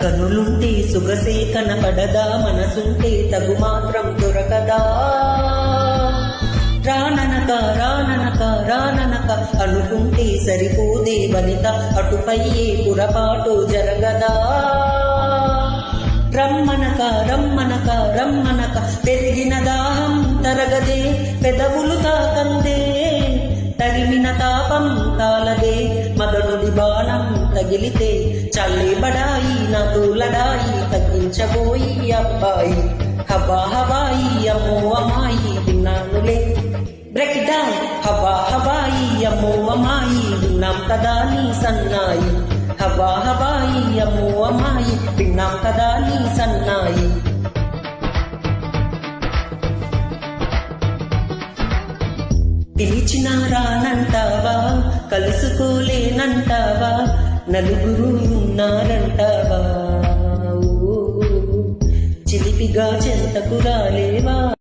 కనులుంటే సుగసే కనపడదా, మనసుంటే తగు మాత్రం దొరకదా. రాననక రాననక రాననక అనుకుంటే సరిపోదే వనిత, అటుపై ఏ పురపాటు జరగదా. రమ్మనక రమ్మనక రమ్మనక పెరిగిన దాహం తరగదే, పెదవులు తాకందే తరిమిన తాపం తాలదే. మదనుడి బాణం తగిలితే చల్లే బడాయి నా తోలడాయి, తగ్గించబోయి అబ్బాయి హవా హవాయి అమ్మో అమ్మాయి విన్నానులే. బ్రేక్ డౌన్ హవా హవాయి అమ్మో అమ్మాయి విన్నాం కదా నీ సన్నాయి. హవా హవాయి అమ్మో అమ్మాయి విన్నాం కదా నీ సన్నాయి. పిలిచినా రానంటావా, కలుసుకోలేనంటావా, నలుగురు ఉన్నారంటావా. చిలిపిగా చెంతకు రాలేవా.